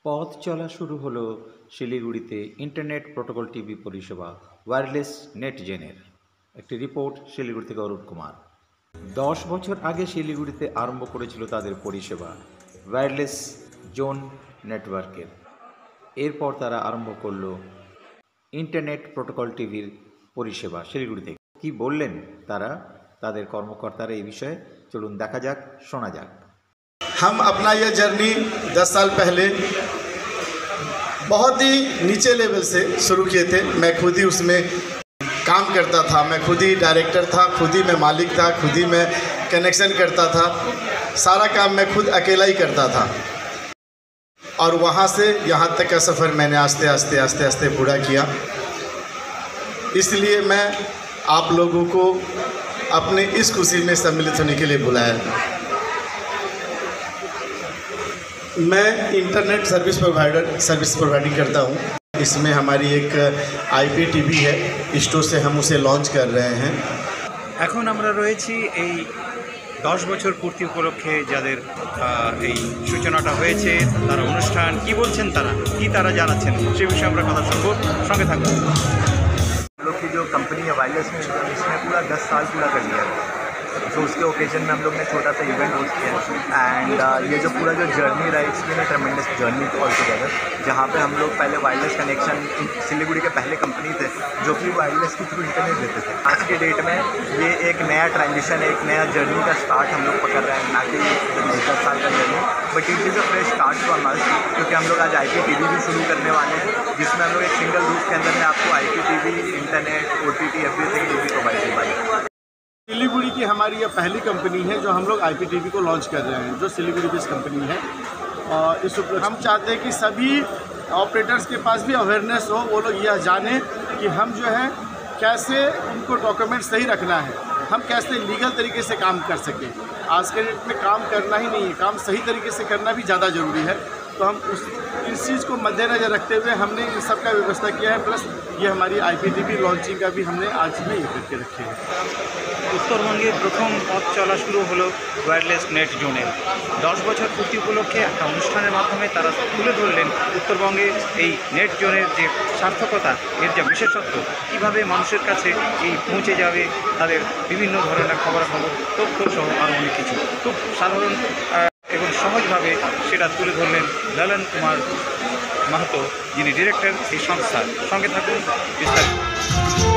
পথ চলা শুরু হলো শিলিগুড়িতে ইন্টারনেট প্রোটোকল টিভি পরিষেবা ওয়্যারলেস নেট জেনের। একটি রিপোর্ট শিলিগুড়ি থেকে অরূপ কুমার। 10 বছর আগে শিলিগুড়িতে আরম্ভ করেছিল তাদের পরিষেবা ওয়্যারলেস জোন নেটওয়ার্কের। এরপর তারা আরম্ভ করলো ইন্টারনেট প্রোটোকল টিভির পরিষেবা শিলিগুড়ি থেকে। কি বললেন তারা, তাদের কর্মকর্তারা এই বিষয়ে, চলুন দেখা যাক, শোনা যাক। हम अपना ये जर्नी 10 साल पहले बहुत ही नीचे लेवल से शुरू किए थे। मैं खुद ही उसमें काम करता था, मैं खुद ही डायरेक्टर था, खुद ही मैं मालिक था, खुद ही मैं कनेक्शन करता था, सारा काम मैं खुद अकेला ही करता था। और वहाँ से यहाँ तक का सफ़र मैंने आस्ते आस्ते आस्ते आस्ते पूरा किया। इसलिए मैं आप लोगों को अपने इस खुशी में सम्मिलित होने के लिए बुलाया। मैं इंटरनेट सर्विस प्रोवाइडिंग करता हूँ। इसमें हमारी एक IPTV है, स्टोर से हम उसे लॉन्च कर रहे हैं। এখন আমরা রয়েছি এই 10 বছর পূর্তি উপলক্ষে যাদের এই সূচনাটা হয়েছে, তারা অনুষ্ঠান কি বলছেন, তারা জানাচ্ছেন সে বিষয়ে আমরা কথা শুনবো, সঙ্গে থাকবো। हम लोग की जो कंपनी है वायरलेस में, इसने पूरा 10 साल पूरा कर लिया है। तो उसके ओकेजन में हम लोग ने छोटा सा इवेंट होस्ट किया एंड ये जो पूरा जो जर्नी रहा it's been a tremendous journey all together, जहाँ पे हम लोग पहले वायरलेस कनेक्शन सिलीगुड़ी के पहले कंपनी थे जो कि वायरलेस के थ्रू इंटरनेट देते थे। आज के डेट में ये एक नया ट्रांजिशन, एक नया जर्नी का स्टार्ट हम लोग पकड़ रहे हैं, ना कि 10 साल का journey, but it is a fresh start for us, क्योंकि हम लोग आज IPTV भी शुरू करने वाले हैं, जिसमें हम लोग एक सिंगल रूफ के अंदर में आपको IPTV, इंटरनेट, OTT एवरीथिंग भी प्रोवाइड करवाएंगे। सिलीगुड़ी की हमारी यह पहली कंपनी है जो हम लोग IPTV को लॉन्च कर रहे हैं, जो सिलीगुड़ी बेस्ड कंपनी है। और इस हम चाहते हैं कि सभी ऑपरेटर्स के पास भी अवेयरनेस हो, वो लोग यह जाने कि हम जो है कैसे उनको डॉक्यूमेंट सही रखना है, हम कैसे लीगल तरीके से काम कर सकें। आज के डेट में काम करना ही नहीं है, काम सही तरीके से करना भी ज़्यादा ज़रूरी है। तो हम इस चीज़ को मद्देनज़र रखते हुए हमने इन सब का व्यवस्था किया है। प्लस ये हमारी IPTV लॉन्चिंग का भी हमने आज ही ये करके रखे हैं। উত্তরবঙ্গে প্রথম পথ চলা শুরু হলো ওয়্যারলেস নেট জোনের। 10 বছর পূর্তি উপলক্ষে একটা অনুষ্ঠানের মাধ্যমে তারা তুলে ধরলেন উত্তরবঙ্গে এই নেট জোনের যে সার্থকতা, এর যে বিশেষত্ব, কীভাবে মানুষের কাছে এই পৌঁছে যাবে তাদের বিভিন্ন ধরনের খবরাখবর, তথ্য সহ আরও অনেক কিছু খুব সাধারণ এবং সহজভাবে সেটা তুলে ধরলেন ললন কুমার মাহাতো, যিনি ডিরেক্টর এই সংস্থার। সঙ্গে থাকুন বিস্তারিত।